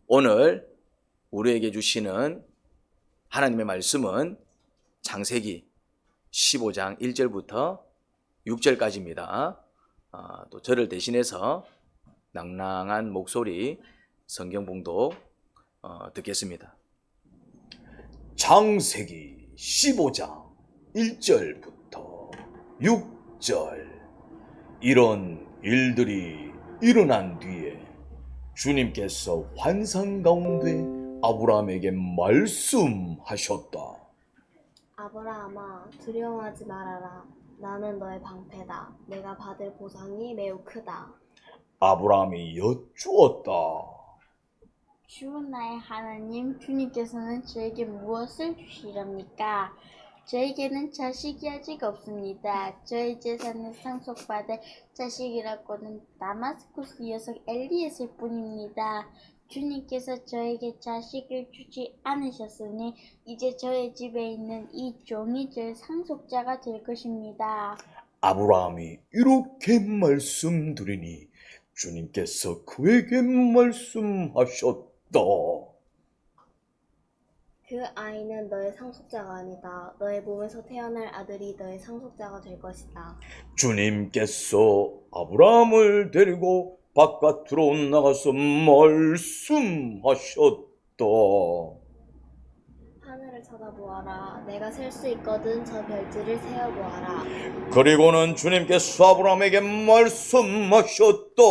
오늘 우리에게 주시는 하나님의 말씀은 창세기 15장 1절부터 6절까지입니다. 또 저를 대신해서 낭낭한 목소리 성경 봉독 듣겠습니다. 창세기 15장 1절부터 6절. 이런 일들이 일어난 뒤에 주님께서 환상 가운데 아브라함에게 말씀하셨다. 아브라함아, 두려워하지 말아라. 나는 너의 방패다. 내가 받을 보상이 매우 크다. 아브라함이 여쭈었다. 주 나의 하나님, 주님께서는 저에게 무엇을 주시렵니까? 저에게는 자식이 아직 없습니다. 저의 재산을 상속받을 자식이라고는 다마스쿠스 녀석 엘리에셀 뿐입니다. 주님께서 저에게 자식을 주지 않으셨으니 이제 저의 집에 있는 이 종이 저의 상속자가 될 것입니다. 아브라함이 이렇게 말씀드리니 주님께서 그에게 말씀하셨다. 그 아이는 너의 상속자가 아니다. 너의 몸에서 태어날 아들이 너의 상속자가 될 것이다. 주님께서 아브라함을 데리고 바깥으로 나가서 말씀하셨다. 하늘을 쳐다보아라. 내가 셀 수 있거든. 저 별들을 세어보아라. 그리고는 주님께서 아브라함에게 말씀하셨다.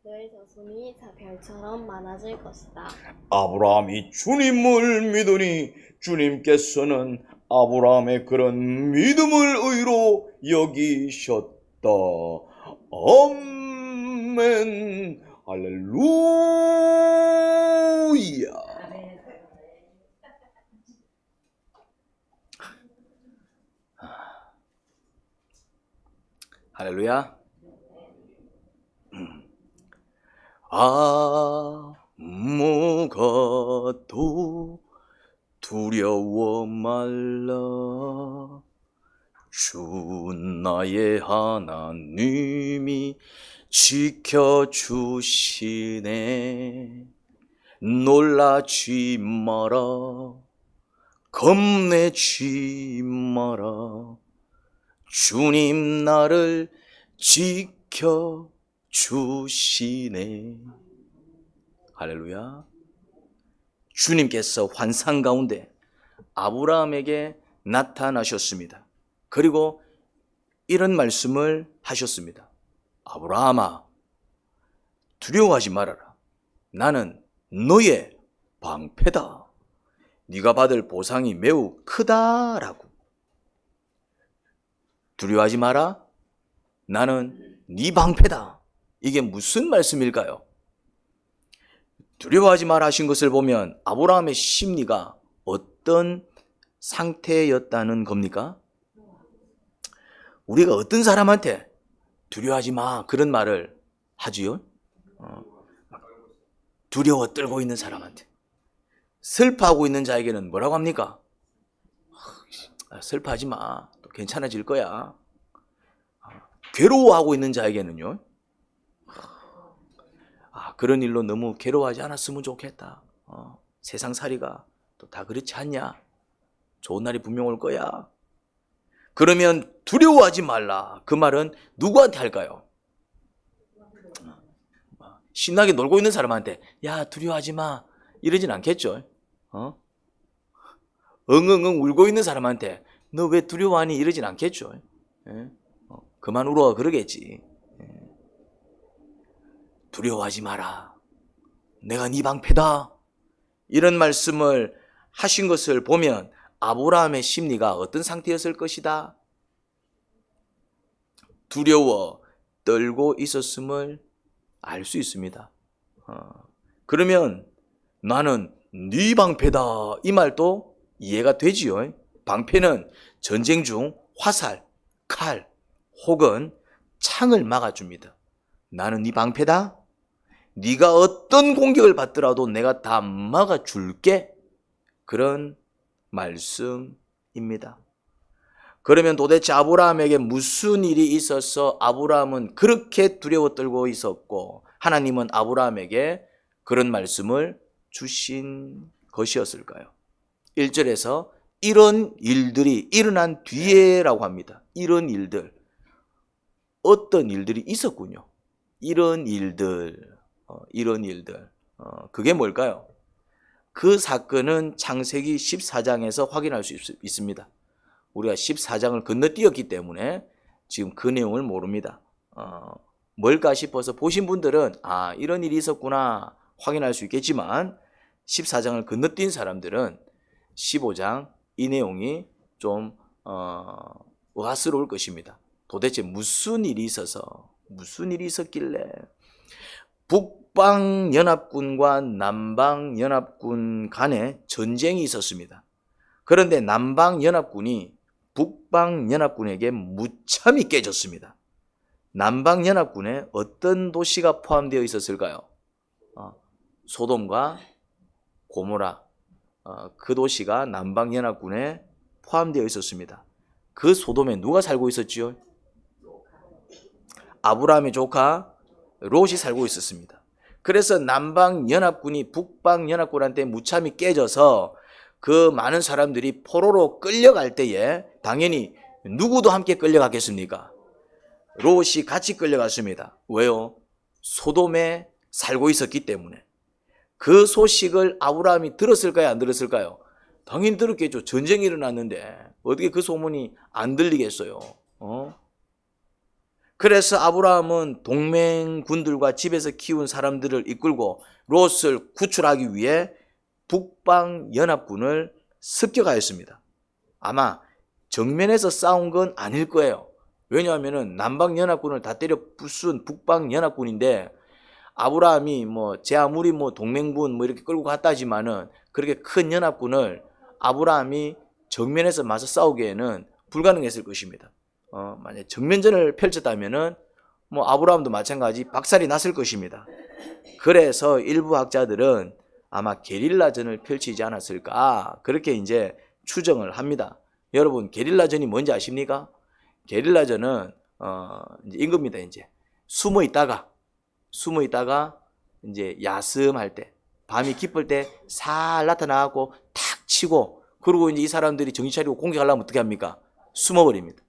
너의 자손이 다 별처럼 많아질 것이다. 아브라함이 주님을 믿으니 주님께서는 아브라함의 그런 믿음을 의로 여기셨다. 아멘. 할렐루야. 할렐루야. 아무것도 두려워 말라. 주 나의 하나님이 지켜주시네. 놀라지 마라. 겁내지 마라. 주님 나를 지켜주시네. 할렐루야. 주님께서 환상 가운데 아브라함에게 나타나셨습니다. 그리고 이런 말씀을 하셨습니다. 아브라함아, 두려워하지 말아라. 나는 너의 방패다. 네가 받을 보상이 매우 크다라고. 두려워하지 마라. 나는 네 방패다. 이게 무슨 말씀일까요? 두려워하지 마라 하신 것을 보면 아브라함의 심리가 어떤 상태였다는 겁니까? 우리가 어떤 사람한테 두려워하지 마 그런 말을 하지요? 두려워 떨고 있는 사람한테. 슬퍼하고 있는 자에게는 뭐라고 합니까? 슬퍼하지 마. 또 괜찮아질 거야. 괴로워하고 있는 자에게는요. 그런 일로 너무 괴로워하지 않았으면 좋겠다. 세상살이가 또 다 그렇지 않냐? 좋은 날이 분명 올 거야. 그러면 두려워하지 말라. 그 말은 누구한테 할까요? 신나게 놀고 있는 사람한테 야 두려워하지 마 이러진 않겠죠. 엉엉엉 울고 있는 사람한테 너 왜 두려워하니 이러진 않겠죠. 그만 울어 그러겠지. 두려워하지 마라. 내가 네 방패다. 이런 말씀을 하신 것을 보면 아브라함의 심리가 어떤 상태였을 것이다. 두려워 떨고 있었음을 알 수 있습니다. 그러면 나는 네 방패다. 이 말도 이해가 되지요. 방패는 전쟁 중 화살, 칼 혹은 창을 막아줍니다. 나는 네 방패다. 네가 어떤 공격을 받더라도 내가 다 막아줄게. 그런 말씀입니다. 그러면 도대체 아브라함에게 무슨 일이 있어서 아브라함은 그렇게 두려워 떨고 있었고 하나님은 아브라함에게 그런 말씀을 주신 것이었을까요? 1절에서 이런 일들이 일어난 뒤에라고 합니다. 이런 일들. 어떤 일들이 있었군요. 이런 일들. 그게 뭘까요? 그 사건은 창세기 14장에서 확인할 수 있습니다. 우리가 14장을 건너뛰었기 때문에 지금 그 내용을 모릅니다. 뭘까 싶어서 보신 분들은 이런 일이 있었구나 확인할 수 있겠지만 14장을 건너뛴 사람들은 15장 이 내용이 좀 의아스러울 것입니다. 도대체 무슨 일이 있었길래 북방연합군과 남방연합군 간에 전쟁이 있었습니다. 그런데 남방연합군이 북방연합군에게 무참히 깨졌습니다. 남방연합군에 어떤 도시가 포함되어 있었을까요? 소돔과 고모라, 그 도시가 남방연합군에 포함되어 있었습니다. 그 소돔에 누가 살고 있었지요? 아브라함의 조카 롯이 살고 있었습니다. 그래서 남방연합군이 북방연합군한테 무참히 깨져서 그 많은 사람들이 포로로 끌려갈 때에 당연히 누구도 함께 끌려갔겠습니까? 롯이 같이 끌려갔습니다. 왜요? 소돔에 살고 있었기 때문에. 그 소식을 아브라함이 들었을까요? 안 들었을까요? 당연히 들었겠죠. 전쟁이 일어났는데 어떻게 그 소문이 안 들리겠어요? 그래서 아브라함은 동맹군들과 집에서 키운 사람들을 이끌고 롯을 구출하기 위해 북방연합군을 습격하였습니다. 아마 정면에서 싸운 건 아닐 거예요. 왜냐하면 남방연합군을 다 때려 부순 북방연합군인데 아브라함이 제 아무리 동맹군 이렇게 끌고 갔다지만은 그렇게 큰 연합군을 아브라함이 정면에서 맞서 싸우기에는 불가능했을 것입니다. 만약 정면전을 펼쳤다면은 아브라함도 마찬가지 박살이 났을 것입니다. 그래서 일부 학자들은 아마 게릴라전을 펼치지 않았을까 그렇게 이제 추정을 합니다. 여러분 게릴라전이 뭔지 아십니까? 게릴라전은 이제 이겁니다. 이제 숨어 있다가 이제 야심할 때 밤이 깊을 때 살 나타나고 탁 치고 그리고 이제 이 사람들이 정신 차리고 공격하려면 어떻게 합니까? 숨어버립니다.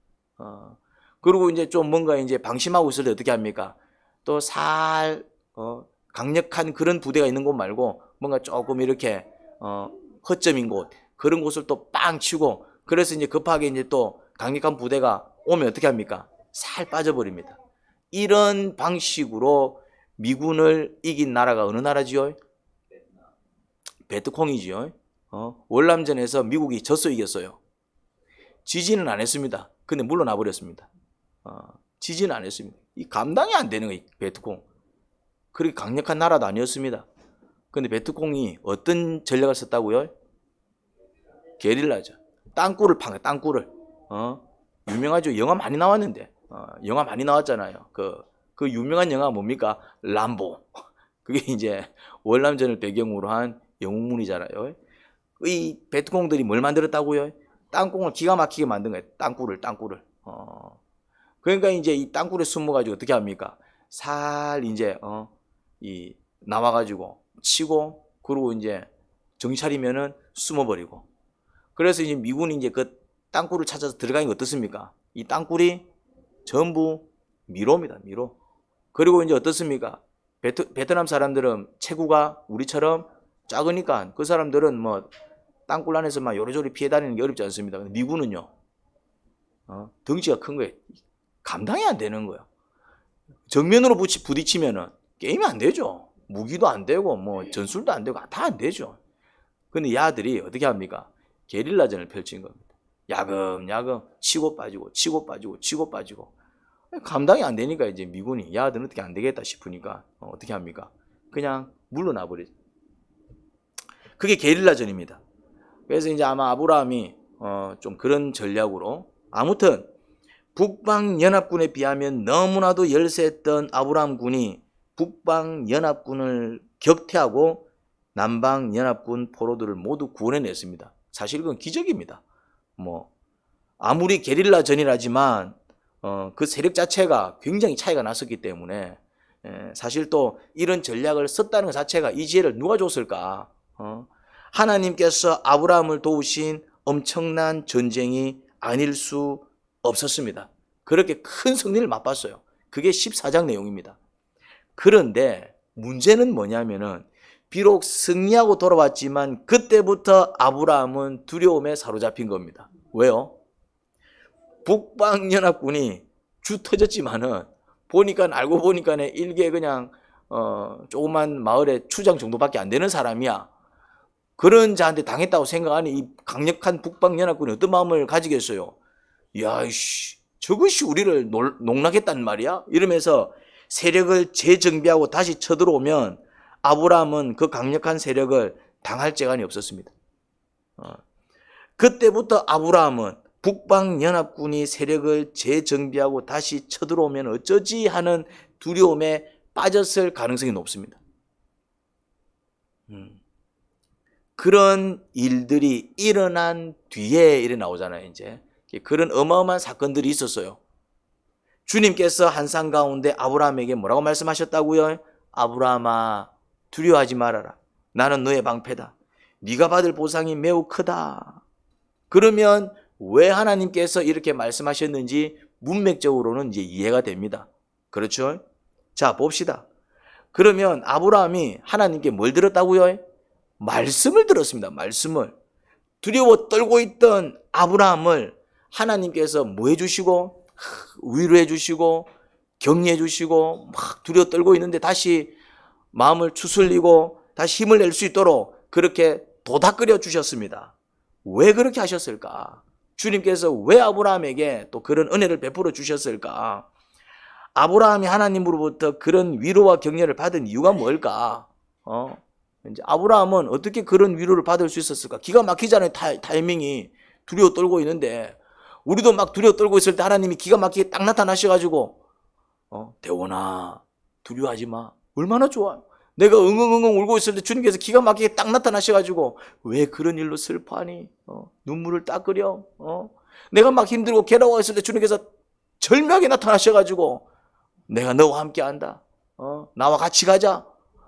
그리고 이제 좀 뭔가 이제 방심하고 있을 때 어떻게 합니까? 또 강력한 그런 부대가 있는 곳 말고 뭔가 조금 이렇게 허점인 곳 그런 곳을 또 빵 치고 그래서 이제 급하게 이제 또 강력한 부대가 오면 어떻게 합니까? 살 빠져버립니다. 이런 방식으로 미군을 이긴 나라가 어느 나라지요? 베트콩이지요. 월남전에서 미국이 졌어 이겼어요? 지지는 안 했습니다. 근데 물러나 버렸습니다. 지지는 안 했습니다. 이 감당이 안 되는 거예요. 베트콩. 그렇게 강력한 나라도 아니었습니다. 근데 베트콩이 어떤 전략을 썼다고요? 게릴라죠. 땅굴을 판 거예요. 땅굴을. 유명하죠. 영화 많이 나왔는데. 영화 많이 나왔잖아요. 그 유명한 영화가 뭡니까? 람보. 그게 이제 월남전을 배경으로 한 영웅문이잖아요. 이 베트콩들이 뭘 만들었다고요? 땅굴을 기가 막히게 만든 거예요. 땅굴을. 그러니까 이제 이 땅굴에 숨어가지고 어떻게 합니까? 이제 나와가지고 치고 그리고 이제 정신 차리면은 숨어버리고. 그래서 이제 미군이 이제 그 땅굴을 찾아서 들어가는 게 어떻습니까? 이 땅굴이 전부 미로입니다. 미로. 그리고 이제 어떻습니까? 베트남 사람들은 체구가 우리처럼 작으니까 그 사람들은 땅굴 안에서 막 요리조리 피해 다니는 게 어렵지 않습니다. 근데 미군은요, 덩치가 큰 거예요. 감당이 안 되는 거예요. 정면으로 부딪히면은 게임이 안 되죠. 무기도 안 되고 전술도 안 되고 다 안 되죠. 근데 이 아들이 어떻게 합니까? 게릴라전을 펼친 겁니다. 야금야금 치고 빠지고 감당이 안 되니까 이제 미군이 이 아들은 어떻게 안 되겠다 싶으니까 어떻게 합니까? 그냥 물러나 버리죠. 그게 게릴라전입니다. 그래서 이제 아마 아브라함이 좀 그런 전략으로 아무튼 북방연합군에 비하면 너무나도 열세했던 아브라함 군이 북방연합군을 격퇴하고 남방연합군 포로들을 모두 구원해냈습니다. 사실 그건 기적입니다. 아무리 게릴라전이라지만 그 세력 자체가 굉장히 차이가 났었기 때문에 사실 또 이런 전략을 썼다는 것 자체가 이 지혜를 누가 줬을까? 하나님께서 아브라함을 도우신 엄청난 전쟁이 아닐 수 없었습니다. 그렇게 큰 승리를 맛봤어요. 그게 14장 내용입니다. 그런데 문제는 뭐냐면은 비록 승리하고 돌아왔지만 그때부터 아브라함은 두려움에 사로잡힌 겁니다. 왜요? 북방연합군이 주 터졌지만은 보니까 알고 보니까 일개 그냥 조그만 마을의 추장 정도밖에 안 되는 사람이야. 그런 자한테 당했다고 생각하니 이 강력한 북방연합군이 어떤 마음을 가지겠어요? 야, 이씨, 저것이 우리를 농락했단 말이야? 이러면서 세력을 재정비하고 다시 쳐들어오면 아브라함은 그 강력한 세력을 당할 재간이 없었습니다. 그때부터 아브라함은 북방연합군이 세력을 재정비하고 다시 쳐들어오면 어쩌지 하는 두려움에 빠졌을 가능성이 높습니다. 그런 일들이 일어난 뒤에 이래 나오잖아요. 이제 그런 어마어마한 사건들이 있었어요. 주님께서 한산 가운데 아브라함에게 뭐라고 말씀하셨다고요? 아브라함아, 두려워하지 말아라. 나는 너의 방패다. 네가 받을 보상이 매우 크다. 그러면 왜 하나님께서 이렇게 말씀하셨는지 문맥적으로는 이제 이해가 됩니다. 그렇죠? 자, 봅시다. 그러면 아브라함이 하나님께 뭘 들었다고요? 말씀을 들었습니다. 말씀을. 두려워 떨고 있던 아브라함을 하나님께서 뭐 해주시고 위로해 주시고 격려해 주시고 막 두려워 떨고 있는데 다시 마음을 추스리고 다시 힘을 낼 수 있도록 그렇게 도닥거려 주셨습니다. 왜 그렇게 하셨을까? 주님께서 왜 아브라함에게 또 그런 은혜를 베풀어 주셨을까? 아브라함이 하나님으로부터 그런 위로와 격려를 받은 이유가 뭘까? 이제 아브라함은 어떻게 그런 위로를 받을 수 있었을까? 기가 막히잖아요. 타이밍이. 두려워 떨고 있는데 우리도 막 두려워 떨고 있을 때 하나님이 기가 막히게 딱 나타나셔가지고 대원아 두려워하지 마. 얼마나 좋아요. 내가 응응응응 울고 있을 때 주님께서 기가 막히게 딱 나타나셔가지고 왜 그런 일로 슬퍼하니? 눈물을 닦으려? 내가 막 힘들고 괴로워 있을 때 주님께서 절묘하게 나타나셔가지고 내가 너와 함께 한다. 나와 같이 가자.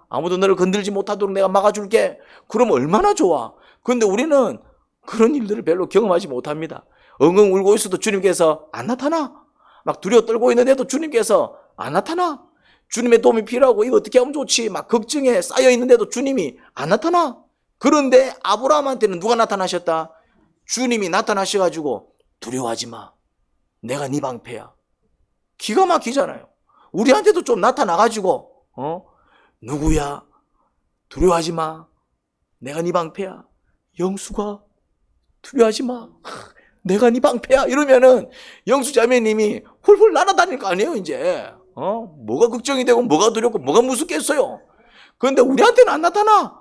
아무도 너를 건들지 못하도록 내가 막아줄게. 그럼 얼마나 좋아. 그런데 우리는 그런 일들을 별로 경험하지 못합니다. 엉엉 울고 있어도 주님께서 안 나타나. 막 두려워 떨고 있는데도 주님께서 안 나타나. 주님의 도움이 필요하고 이거 어떻게 하면 좋지. 막 걱정에 쌓여 있는데도 주님이 안 나타나. 그런데 아브라함한테는 누가 나타나셨다? 주님이 나타나셔가지고 두려워하지 마. 내가 네 방패야. 기가 막히잖아요. 우리한테도 좀 나타나가지고 누구야? 두려워하지 마. 내가 네 방패야. 영수가 두려워하지 마. 내가 네 방패야. 이러면은 영수 자매님이 훌훌 날아다닐 거 아니에요, 이제. 뭐가 걱정이 되고 뭐가 두렵고 뭐가 무섭겠어요. 그런데 우리한테는 안 나타나.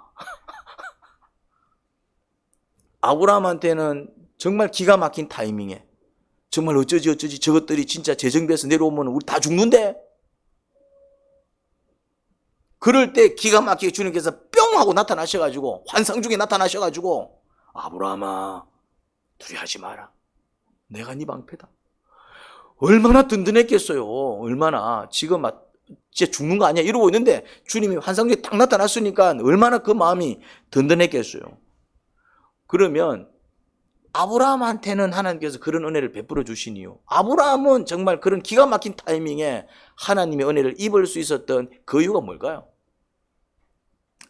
아브라함한테는 정말 기가 막힌 타이밍에 정말 어쩌지 저것들이 진짜 재정비해서 내려오면 우리 다 죽는데. 그럴 때 기가 막히게 주님께서 뿅 하고 나타나셔가지고 환상 중에 나타나셔가지고 아브라함아 두려워하지 마라. 내가 네 방패다. 얼마나 든든했겠어요. 얼마나 지금 막 진짜 죽는 거 아니야 이러고 있는데 주님이 환상 중에 딱 나타났으니까 얼마나 그 마음이 든든했겠어요. 그러면 아브라함한테는 하나님께서 그런 은혜를 베풀어 주신 이유, 아브라함은 정말 그런 기가 막힌 타이밍에 하나님의 은혜를 입을 수 있었던 그 이유가 뭘까요?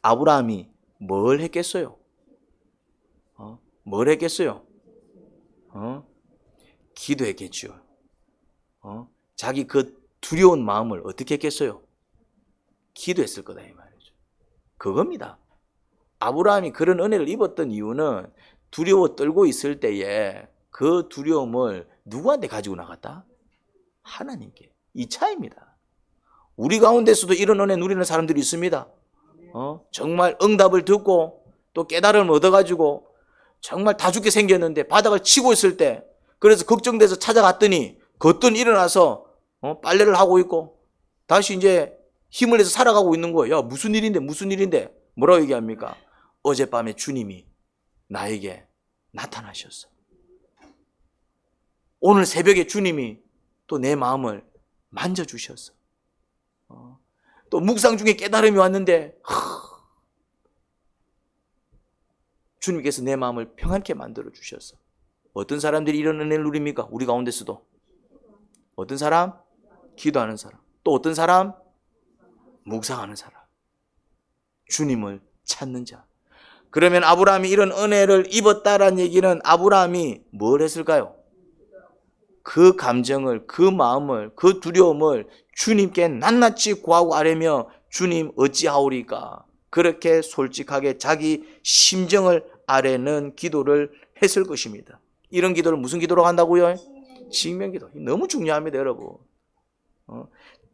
아브라함이 뭘 했겠어요? 뭘 했겠어요? 기도했겠죠. 자기 그 두려운 마음을 어떻게 했겠어요? 기도했을 거다 이 말이죠. 그겁니다. 아브라함이 그런 은혜를 입었던 이유는 두려워 떨고 있을 때에 그 두려움을 누구한테 가지고 나갔다? 하나님께. 이 차이입니다. 우리 가운데서도 이런 은혜 누리는 사람들이 있습니다. 정말 응답을 듣고 또 깨달음을 얻어가지고 정말 다 죽게 생겼는데 바닥을 치고 있을 때 그래서 걱정돼서 찾아갔더니 거뜬 일어나서 빨래를 하고 있고 다시 이제 힘을 내서 살아가고 있는 거예요. 야, 무슨 일인데 뭐라고 얘기합니까? 어젯밤에 주님이 나에게 나타나셨어. 오늘 새벽에 주님이 또 내 마음을 만져주셨어. 또 묵상 중에 깨달음이 왔는데 주님께서 내 마음을 평안케 만들어 주셨어. 어떤 사람들이 이런 은혜를 누립니까? 우리 가운데서도. 어떤 사람? 기도하는 사람. 또 어떤 사람? 묵상하는 사람. 주님을 찾는 자. 그러면 아브라함이 이런 은혜를 입었다라는 얘기는 아브라함이 뭘 했을까요? 그 감정을, 그 마음을, 그 두려움을 주님께 낱낱이 구하고 아뢰며 주님 어찌하오리까? 그렇게 솔직하게 자기 심정을 아뢰는 기도를 했을 것입니다. 이런 기도를 무슨 기도로 한다고요? 직면기도. 너무 중요합니다, 여러분.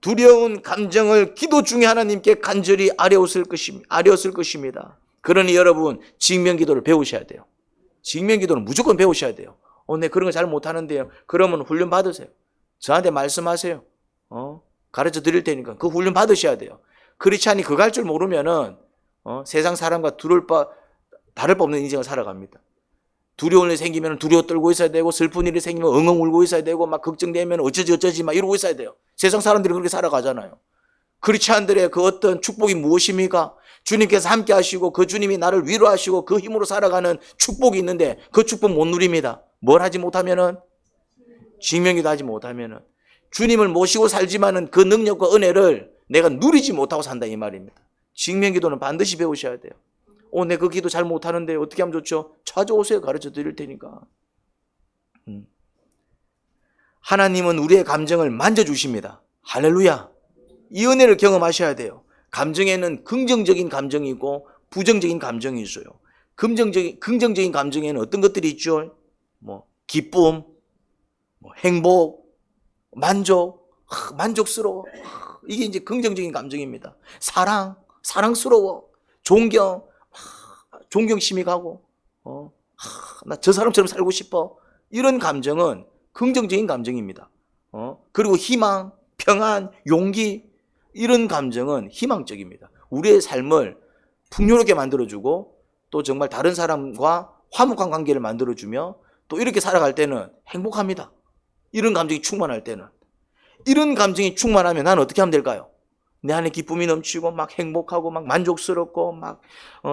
두려운 감정을 기도 중에 하나님께 간절히 아뢰었을 것입니다. 그러니 여러분, 직면기도를 배우셔야 돼요. 직면기도는 무조건 배우셔야 돼요. 내 그런 거 잘 못하는데요. 그러면 훈련 받으세요. 저한테 말씀하세요. 가르쳐 드릴 테니까 그 훈련 받으셔야 돼요. 그렇지 않니 그거 할 줄 모르면은 세상 사람과 다를 바 없는 인생을 살아갑니다. 두려운 일이 생기면 두려워 떨고 있어야 되고, 슬픈 일이 생기면 엉엉 울고 있어야 되고, 막 걱정되면 어쩌지 막 이러고 있어야 돼요. 세상 사람들이 그렇게 살아가잖아요. 크리스찬들의 그 어떤 축복이 무엇입니까? 주님께서 함께 하시고 그 주님이 나를 위로하시고 그 힘으로 살아가는 축복이 있는데 그 축복 못 누립니다. 뭘 하지 못하면은? 직면기도 하지 못하면은 주님을 모시고 살지만은 그 능력과 은혜를 내가 누리지 못하고 산다 이 말입니다. 직면기도는 반드시 배우셔야 돼요. 내 그 기도 잘 못하는데 어떻게 하면 좋죠? 찾아오세요. 가르쳐 드릴 테니까. 하나님은 우리의 감정을 만져주십니다. 할렐루야. 이 은혜를 경험하셔야 돼요. 감정에는 긍정적인 감정이 있고 부정적인 감정이 있어요. 긍정적인 감정에는 어떤 것들이 있죠? 기쁨, 행복, 만족스러워. 이게 이제 긍정적인 감정입니다. 사랑스러워, 존경심이 가고, 나 저 사람처럼 살고 싶어. 이런 감정은 긍정적인 감정입니다. 그리고 희망, 평안, 용기, 이런 감정은 희망적입니다. 우리의 삶을 풍요롭게 만들어주고 또 정말 다른 사람과 화목한 관계를 만들어주며 또 이렇게 살아갈 때는 행복합니다. 이런 감정이 충만할 때는. 이런 감정이 충만하면 나는 어떻게 하면 될까요? 내 안에 기쁨이 넘치고 막 행복하고 막 만족스럽고 막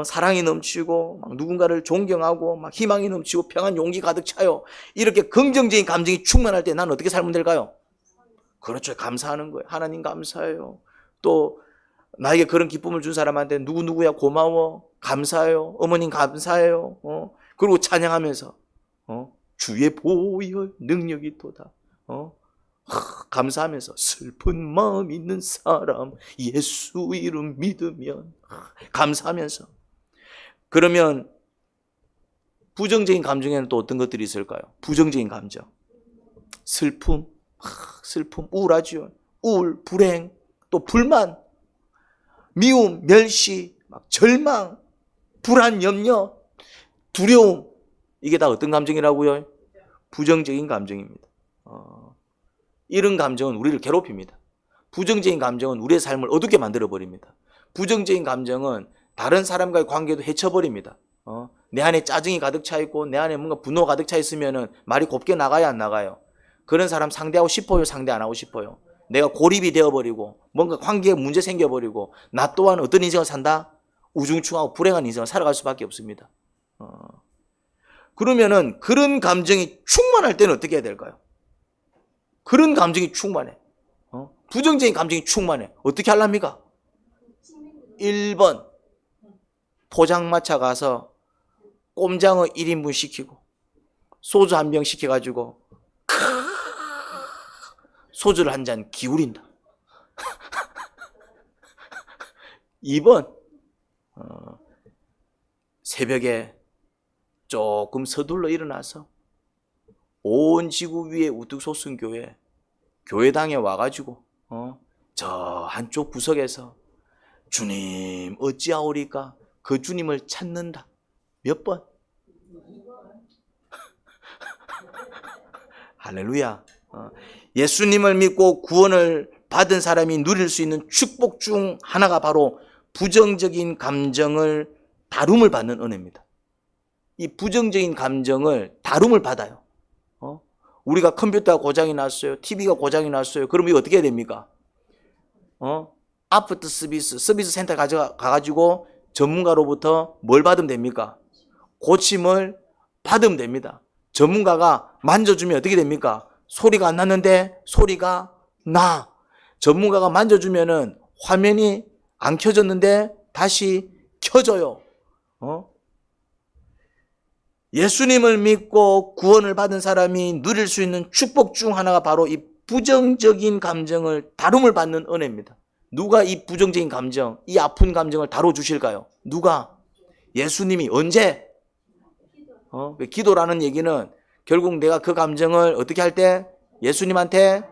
사랑이 넘치고 막 누군가를 존경하고 막 희망이 넘치고 평안 용기 가득 차요. 이렇게 긍정적인 감정이 충만할 때 나는 어떻게 살면 될까요? 그렇죠. 감사하는 거예요. 하나님 감사해요. 또 나에게 그런 기쁨을 준 사람한테 누구누구야 고마워, 감사해요, 어머님 감사해요. 그리고 찬양하면서 주의 보혈 능력이 도다. 감사하면서 슬픈 마음 있는 사람 예수 이름 믿으면 감사하면서. 그러면 부정적인 감정에는 또 어떤 것들이 있을까요? 부정적인 감정, 슬픔, 우울하죠. 우울, 불행, 또 불만, 미움, 멸시, 막 절망, 불안, 염려, 두려움. 이게 다 어떤 감정이라고요? 부정적인 감정입니다. 이런 감정은 우리를 괴롭힙니다. 부정적인 감정은 우리의 삶을 어둡게 만들어버립니다. 부정적인 감정은 다른 사람과의 관계도 해쳐버립니다. 내 안에 짜증이 가득 차 있고 내 안에 뭔가 분노가 가득 차 있으면은 말이 곱게 나가요, 안 나가요? 그런 사람 상대하고 싶어요, 상대 안 하고 싶어요? 내가 고립이 되어버리고 뭔가 관계에 문제 생겨버리고 나 또한 어떤 인생을 산다? 우중충하고 불행한 인생을 살아갈 수밖에 없습니다. 그러면은 그런 감정이 충만할 때는 어떻게 해야 될까요? 그런 감정이 충만해. 부정적인 감정이 충만해. 어떻게 하랍니까? 1번 포장마차 가서 꼼장어 1인분 시키고 소주 한 병 시켜가지고 소주를 한 잔 기울인다. 2번 새벽에 조금 서둘러 일어나서 온 지구 위에 우뚝 솟은 교회당에 와가지고 저 한쪽 구석에서 주님 어찌하오리까 그 주님을 찾는다. 몇 번? 할렐루야. 예수님을 믿고 구원을 받은 사람이 누릴 수 있는 축복 중 하나가 바로 부정적인 감정을 다룸을 받는 은혜입니다. 이 부정적인 감정을 다룸을 받아요. 우리가 컴퓨터가 고장이 났어요. TV가 고장이 났어요. 그럼 이거 어떻게 해야 됩니까? 아프터 서비스 센터 가가지고 전문가로부터 뭘 받으면 됩니까? 고침을 받으면 됩니다. 전문가가 만져주면 어떻게 됩니까? 소리가 안 났는데 소리가 나. 전문가가 만져주면은 화면이 안 켜졌는데 다시 켜져요. 예수님을 믿고 구원을 받은 사람이 누릴 수 있는 축복 중 하나가 바로 이 부정적인 감정을 다룸을 받는 은혜입니다. 누가 이 부정적인 감정, 이 아픈 감정을 다뤄주실까요? 누가? 예수님이. 언제? 기도라는 얘기는 결국 내가 그 감정을 어떻게 할 때? 예수님한테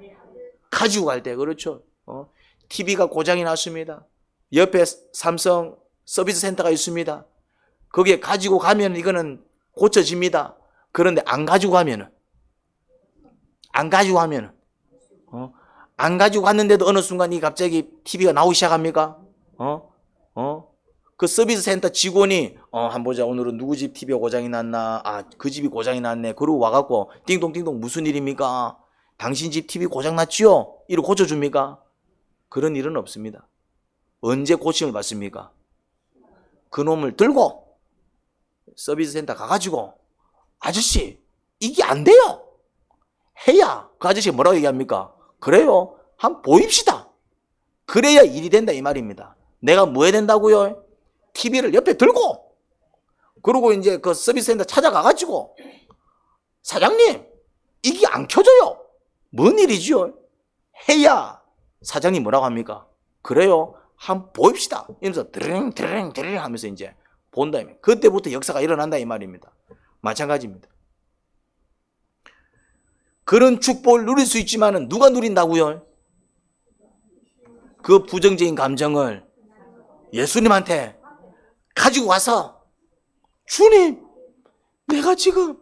가지고 갈 때. 그렇죠. TV가 고장이 났습니다. 옆에 삼성 서비스 센터가 있습니다. 거기에 가지고 가면 이거는 고쳐집니다. 그런데 안 가지고 가면은 안 가지고 갔는데도 어느 순간 이 갑자기 TV가 나오기 시작합니까? 그 서비스 센터 직원이 한번 보자. 오늘은 누구 집 TV가 고장이 났나? 그 집이 고장이 났네. 그러고 와갖고 띵동띵동 무슨 일입니까? 당신 집 TV 고장 났지요? 이러고 고쳐줍니까? 그런 일은 없습니다. 언제 고침을 받습니까? 그놈을 들고 서비스 센터 가가지고 아저씨 이게 안 돼요. 해야 그 아저씨가 뭐라고 얘기합니까? 그래요. 한번 보입시다. 그래야 일이 된다 이 말입니다. 내가 뭐 해야 된다고요? TV를 옆에 들고 그리고 이제 그 서비스 센터 찾아가가지고 사장님 이게 안 켜져요. 뭔 일이지요? 해야 사장님 뭐라고 합니까? 그래요. 한번 보입시다. 이러면서 드르릉 드르릉 드르릉 하면서 이제 본다. 그때부터 역사가 일어난다 이 말입니다. 마찬가지입니다. 그런 축복을 누릴 수 있지만은 누가 누린다고요? 그 부정적인 감정을 예수님한테 가지고 와서 주님, 내가 지금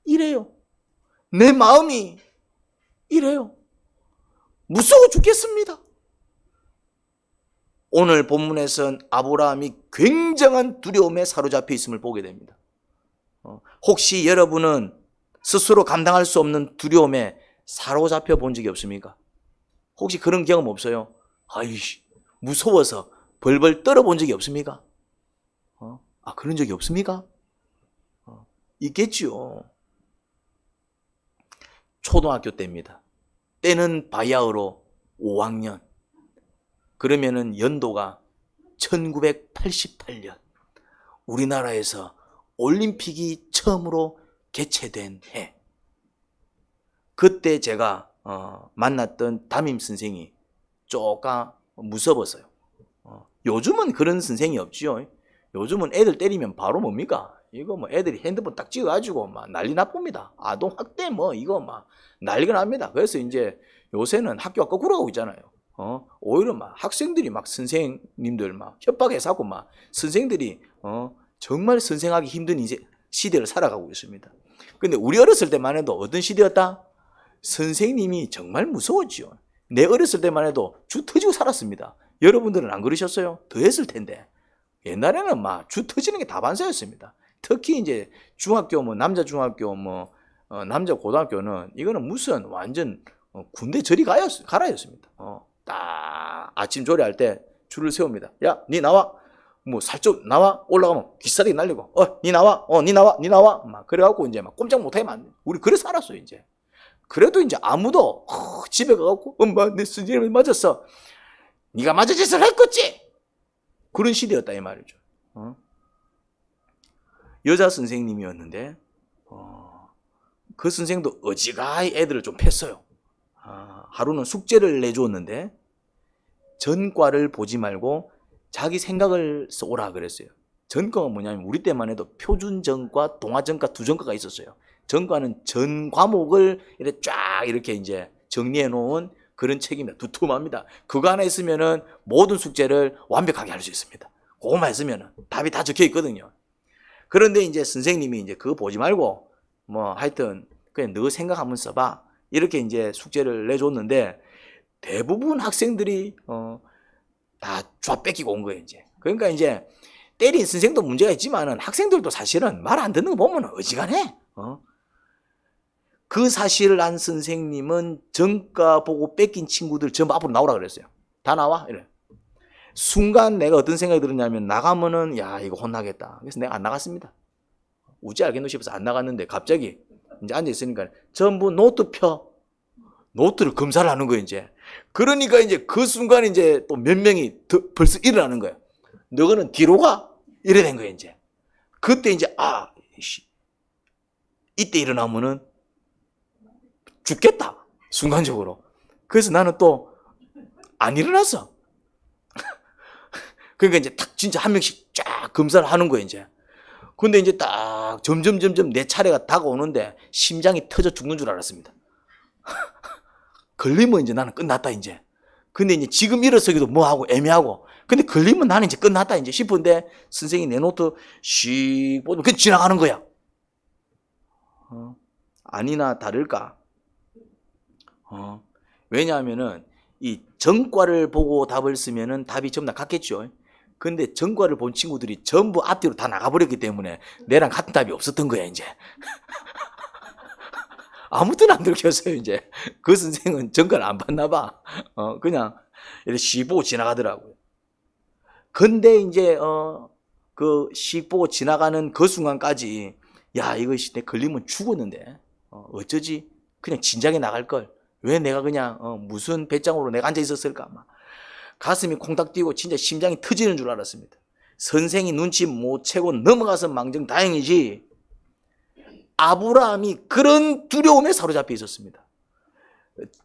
이래요. 내 마음이 이래요. 무서워 죽겠습니다. 오늘 본문에선 아브라함이 굉장한 두려움에 사로잡혀 있음을 보게 됩니다. 혹시 여러분은 스스로 감당할 수 없는 두려움에 사로잡혀 본 적이 없습니까? 혹시 그런 경험 없어요? 아이씨, 무서워서 벌벌 떨어 본 적이 없습니까? 그런 적이 없습니까? 있겠지요. 초등학교 때입니다. 때는 바야흐로 5학년. 그러면은 연도가 1988년. 우리나라에서 올림픽이 처음으로 개최된 해. 그때 제가 만났던 담임 선생이 쪼까 무서웠어요. 요즘은 그런 선생이 없지요. 요즘은 애들 때리면 바로 뭡니까? 이거 뭐 애들이 핸드폰 딱 찍어가지고 막 난리 나쁩니다. 아동 학대 뭐 이거 막 난리가 납니다. 그래서 이제 요새는 학교가 거꾸로 가고 있잖아요. 오히려 막 학생들이 막 선생님들 막 협박해서 하고 막 선생들이 정말 선생하기 힘든 이제 시대를 살아가고 있습니다. 근데 우리 어렸을 때만 해도 어떤 시대였다? 선생님이 정말 무서웠지요. 내 어렸을 때만 해도 주 터지고 살았습니다. 여러분들은 안 그러셨어요? 더 했을 텐데. 옛날에는 막 주 터지는 게 다반사였습니다. 특히 이제 중학교 뭐 남자 중학교 뭐 남자 고등학교는 이거는 무슨 완전 군대 저리 가라였습니다. 딱 아침 조례할 때 줄을 세웁니다. 야, 니 나와. 뭐 살쪽 나와. 올라가면 기사대기 날리고 니 나와. 니 나와. 막 그래갖고 이제 막 꼼짝 못하게 만들. 우리 그래 살았어요 이제. 그래도 이제 아무도 집에 가갖고 엄마 내 선생님을 맞았어. 네가 맞은 짓을 했겠지. 그런 시대였다 이 말이죠. 여자 선생님이었는데 그 선생도 어지간히 애들을 좀 팼어요. 하루는 숙제를 내주었는데 전과를 보지 말고 자기 생각을 써오라 그랬어요. 전과가 뭐냐면 우리 때만 해도 표준 전과, 동화 전과 두 전과가 있었어요. 전과는 전 과목을 이렇게 쫙 이렇게 이제 정리해 놓은 그런 책입니다. 두툼합니다. 그거 하나 있으면은 모든 숙제를 완벽하게 할 수 있습니다. 그거만 있으면은 답이 다 적혀 있거든요. 그런데 이제 선생님이 이제 그거 보지 말고 뭐 하여튼 그냥 너 생각 한번 써봐. 이렇게 이제 숙제를 내줬는데 대부분 학생들이 다 좌 뺏기고 온 거예요, 이제. 그러니까 이제 때린 선생도 문제가 있지만은 학생들도 사실은 말 안 듣는 거 보면 어지간해. 그 사실을 안 선생님은 전과 보고 뺏긴 친구들 전부 앞으로 나오라 그랬어요. 다 나와? 이래. 순간 내가 어떤 생각이 들었냐면 나가면은 야 이거 혼나겠다. 그래서 내가 안 나갔습니다. 우찌 알겠노 싶어서 안 나갔는데 갑자기 이제 앉아 있으니까 전부 노트 펴. 노트를 검사를 하는 거예요, 이제. 그러니까 이제 그 순간 이제 또 몇 명이 벌써 일어나는 거예요. 너는 뒤로 가? 이래 된 거예요, 이제. 그때 이제, 이때 일어나면은 죽겠다. 순간적으로. 그래서 나는 또 안 일어났어. 그러니까 이제 딱 진짜 한 명씩 쫙 검사를 하는 거예요, 이제. 근데 이제 딱 점점 내 차례가 다가오는데 심장이 터져 죽는 줄 알았습니다. 걸리면 이제 나는 끝났다, 이제. 근데 이제 지금 일어서기도 뭐하고 애매하고. 근데 걸리면 나는 이제 끝났다, 이제 싶은데 선생님이 내 노트 씩 보면 그냥 지나가는 거야. 아니나 다를까? 왜냐하면은 이 전과를 보고 답을 쓰면은 답이 전부 다 같겠죠. 근데 전과를 본 친구들이 전부 앞뒤로 다 나가버렸기 때문에 내랑 같은 답이 없었던 거야, 이제. 아무튼 안 들켰어요, 이제. 그 선생은 전과를 안 봤나 봐. 그냥 이렇게 씩 보고 지나가더라고요. 근데 이제, 그 씩 보고 지나가는 그 순간까지, 야, 이것이 내 걸리면 죽었는데, 어쩌지? 그냥 진작에 나갈걸. 왜 내가 그냥, 무슨 배짱으로 내가 앉아 있었을까? 막. 가슴이 콩닥 뛰고 진짜 심장이 터지는 줄 알았습니다. 선생이 눈치 못 채고 넘어가서 망정 다행이지, 아브라함이 그런 두려움에 사로잡혀 있었습니다.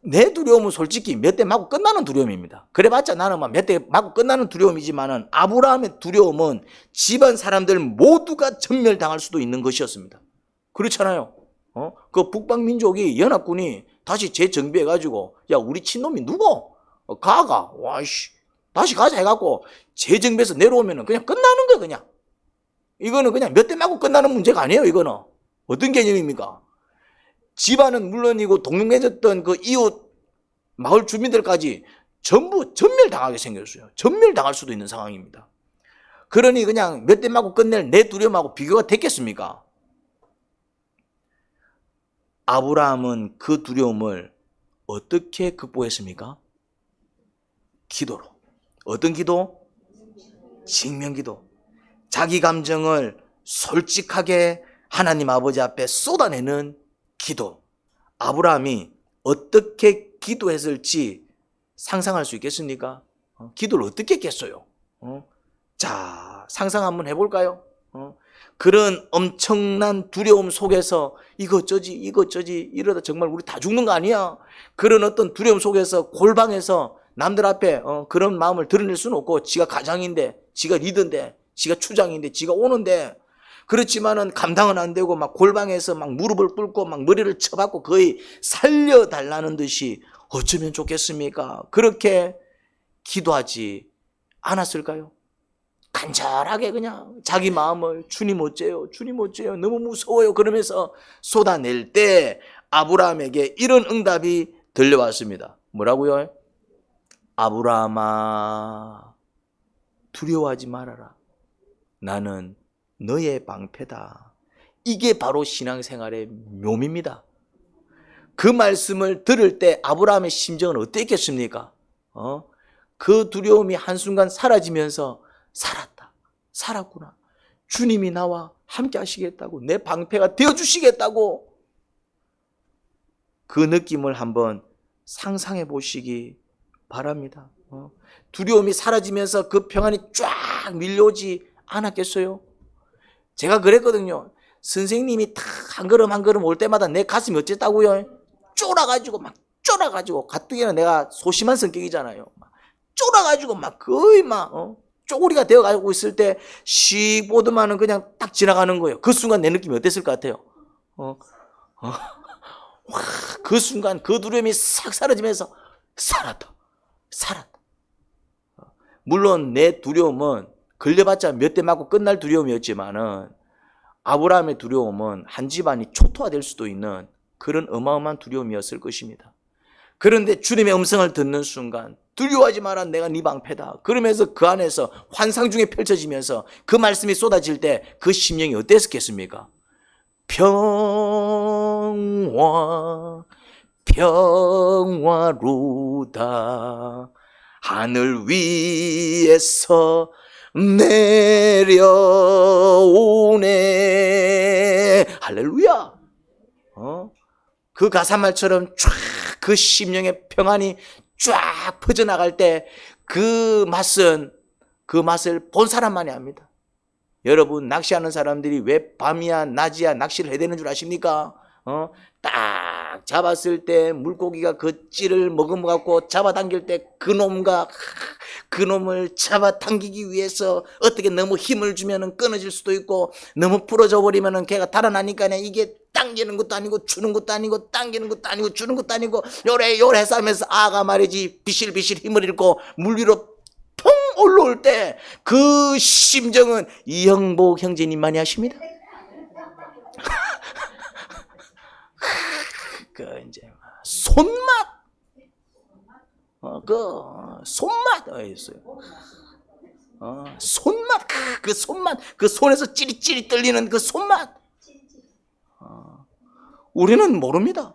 내 두려움은 솔직히 몇 대 맞고 끝나는 두려움입니다. 그래봤자 나는 막 몇 대 맞고 끝나는 두려움이지만은 아브라함의 두려움은 집안 사람들 모두가 전멸당할 수도 있는 것이었습니다. 그렇잖아요. 그 북방민족이 연합군이 다시 재정비해가지고 야 우리 친놈이 누구? 가가 와씨 다시 가자 해갖고 재정비해서 내려오면은 그냥 끝나는 거야 그냥. 이거는 그냥 몇 대 맞고 끝나는 문제가 아니에요. 이거는 어떤 개념입니까? 집안은 물론이고 동맹해졌던 그 이웃 마을 주민들까지 전부 전멸당하게 생겼어요. 전멸당할 수도 있는 상황입니다. 그러니 그냥 몇 대 맞고 끝낼 내 두려움하고 비교가 됐겠습니까? 아브라함은 그 두려움을 어떻게 극복했습니까? 기도로. 어떤 기도? 직면기도. 자기 감정을 솔직하게 하나님 아버지 앞에 쏟아내는 기도. 아브라함이 어떻게 기도했을지 상상할 수 있겠습니까? 기도를 어떻게 했겠어요? 자, 상상 한번 해볼까요? 그런 엄청난 두려움 속에서 이거 어쩌지 이러다 정말 우리 다 죽는 거 아니야? 그런 어떤 두려움 속에서 골방에서 남들 앞에 그런 마음을 드러낼 수는 없고 지가 가장인데 지가 리더인데 지가 추장인데 지가 오는데 그렇지만은 감당은 안 되고 막 골방에서 막 무릎을 꿇고 막 머리를 쳐박고 거의 살려달라는 듯이 어쩌면 좋겠습니까? 그렇게 기도하지 않았을까요? 간절하게 그냥 자기 마음을 주님 어째요? 주님 어째요? 너무 무서워요. 그러면서 쏟아낼 때 아브라함에게 이런 응답이 들려왔습니다. 뭐라고요? 아브라함아 두려워하지 말아라. 나는 너의 방패다. 이게 바로 신앙생활의 묘미입니다. 그 말씀을 들을 때 아브라함의 심정은 어땠겠습니까? 그 두려움이 한순간 사라지면서 살았구나. 주님이 나와 함께 하시겠다고, 내 방패가 되어주시겠다고. 그 느낌을 한번 상상해 보시기 바랍니다. 두려움이 사라지면서 그 평안이 쫙 밀려오지 않았겠어요? 제가 그랬거든요. 선생님이 탁 한 걸음 한 걸음 올 때마다 내 가슴이 어쨌다고요? 쫄아가지고 가뜩이나 내가 소심한 성격이잖아요. 쫄아가지고 막 거의 막 쪼그리가 되어가고 있을 때 씩 보더만은 그냥 딱 지나가는 거예요. 그 순간 내 느낌이 어땠을 것 같아요? 와, 그 순간 그 두려움이 싹 사라지면서 살았다. 물론 내 두려움은 걸려봤자 몇 대 맞고 끝날 두려움이었지만은 아브라함의 두려움은 한 집안이 초토화될 수도 있는 그런 어마어마한 두려움이었을 것입니다. 그런데 주님의 음성을 듣는 순간 두려워하지 마라 내가 네 방패다. 그러면서 그 안에서 환상 중에 펼쳐지면서 그 말씀이 쏟아질 때 그 심령이 어땠겠습니까? 평화로다. 하늘 위에서 내려오네. 할렐루야. 그 가사말처럼 쫙 그 심령의 평안이 쫙 퍼져나갈 때 그 맛을 본 사람만이 압니다. 여러분, 낚시하는 사람들이 왜 밤이야 낮이야 낚시를 해야 되는 줄 아십니까? 딱 잡았을 때 물고기가 그 찌를 머금어갖고 잡아당길 때 그놈을 잡아당기기 위해서 어떻게 너무 힘을 주면은 끊어질 수도 있고, 너무 풀어져 버리면은 걔가 달아나니까 이게 당기는 것도 아니고 주는 것도 아니고 당기는 것도 아니고 주는 것도 아니고 요래 싸면서 아가 말이지 비실비실 힘을 잃고 물 위로 퐁 올라올 때 그 심정은 이영복 형제님만이 아십니다. 그 이제 손맛, 손맛 있어요. 손맛, 그 손에서 찌릿찌릿 떨리는 그 손맛. 우리는 모릅니다.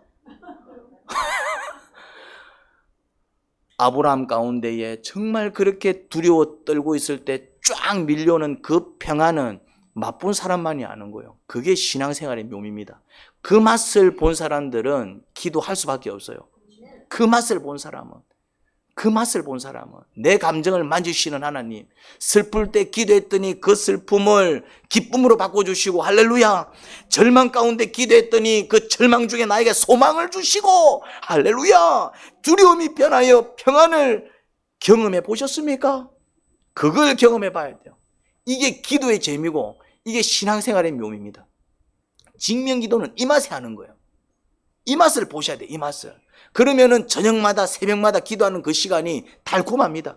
아브라함 가운데에 정말 그렇게 두려워 떨고 있을 때 쫙 밀려오는 그 평안은 맛본 사람만이 아는 거예요. 그게 신앙생활의 묘미입니다. 그 맛을 본 사람들은 기도할 수밖에 없어요. 그 맛을 본 사람은 내 감정을 만지시는 하나님, 슬플 때 기도했더니 그 슬픔을 기쁨으로 바꿔주시고, 할렐루야. 절망 가운데 기도했더니 그 절망 중에 나에게 소망을 주시고, 할렐루야. 두려움이 변하여 평안을 경험해 보셨습니까? 그걸 경험해 봐야 돼요. 이게 기도의 재미고 이게 신앙생활의 묘미입니다. 직면기도는 이 맛에 하는 거예요. 이 맛을 보셔야 돼요. 이 맛을. 그러면은 저녁마다 새벽마다 기도하는 그 시간이 달콤합니다.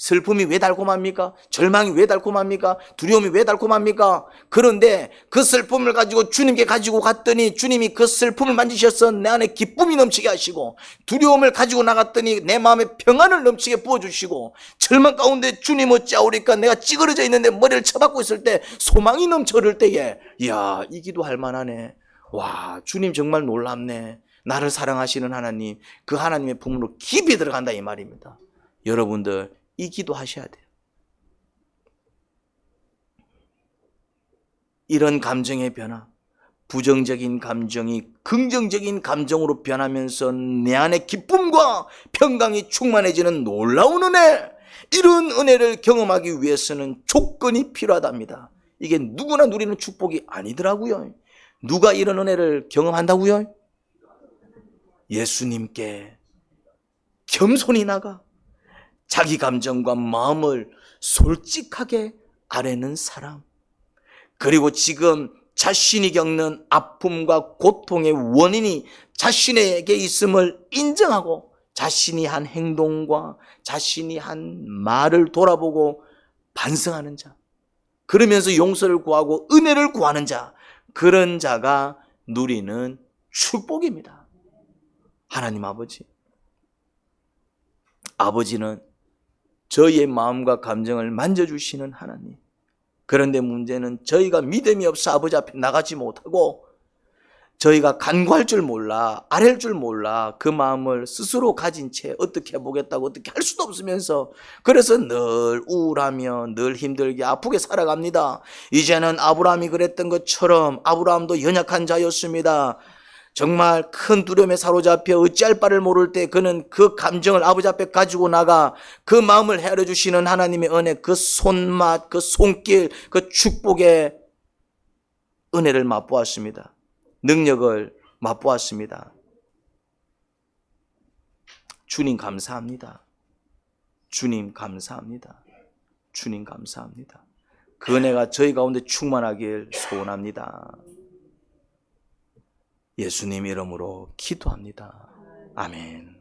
슬픔이 왜 달콤합니까? 절망이 왜 달콤합니까? 두려움이 왜 달콤합니까? 그런데 그 슬픔을 가지고 주님께 가지고 갔더니 주님이 그 슬픔을 만지셔서 내 안에 기쁨이 넘치게 하시고, 두려움을 가지고 나갔더니 내 마음에 평안을 넘치게 부어주시고, 절망 가운데 주님 어찌하오리까 내가 찌그러져 있는데 머리를 쳐박고 있을 때 소망이 넘쳐 흐를 때에, 이야, 이 기도할 만하네. 와, 주님 정말 놀랍네. 나를 사랑하시는 하나님, 그 하나님의 품으로 깊이 들어간다 이 말입니다. 여러분들 이 기도 하셔야 돼요. 이런 감정의 변화, 부정적인 감정이 긍정적인 감정으로 변하면서 내 안에 기쁨과 평강이 충만해지는 놀라운 은혜, 이런 은혜를 경험하기 위해서는 조건이 필요하답니다. 이게 누구나 누리는 축복이 아니더라고요. 누가 이런 은혜를 경험한다고요? 예수님께 겸손히 나가 자기 감정과 마음을 솔직하게 아뢰는 사람, 그리고 지금 자신이 겪는 아픔과 고통의 원인이 자신에게 있음을 인정하고 자신이 한 행동과 자신이 한 말을 돌아보고 반성하는 자, 그러면서 용서를 구하고 은혜를 구하는 자, 그런 자가 누리는 축복입니다. 하나님 아버지는 저희의 마음과 감정을 만져주시는 하나님. 그런데 문제는 저희가 믿음이 없어 아버지 앞에 나가지 못하고, 저희가 간구할 줄 몰라, 아랠 줄 몰라, 그 마음을 스스로 가진 채 어떻게 해보겠다고 어떻게 할 수도 없으면서, 그래서 늘 우울하며 늘 힘들게 아프게 살아갑니다. 이제는 아브라함이 그랬던 것처럼 아브라함도 연약한 자였습니다. 정말 큰 두려움에 사로잡혀 어찌할 바를 모를 때 그는 그 감정을 아버지 앞에 가지고 나가 그 마음을 헤아려 주시는 하나님의 은혜, 그 손맛, 그 손길, 그 축복의 은혜를 맛보았습니다. 능력을 맛보았습니다. 주님 감사합니다. 주님 감사합니다. 주님 감사합니다. 그 은혜가 저희 가운데 충만하길 소원합니다. 예수님 이름으로 기도합니다. 아멘.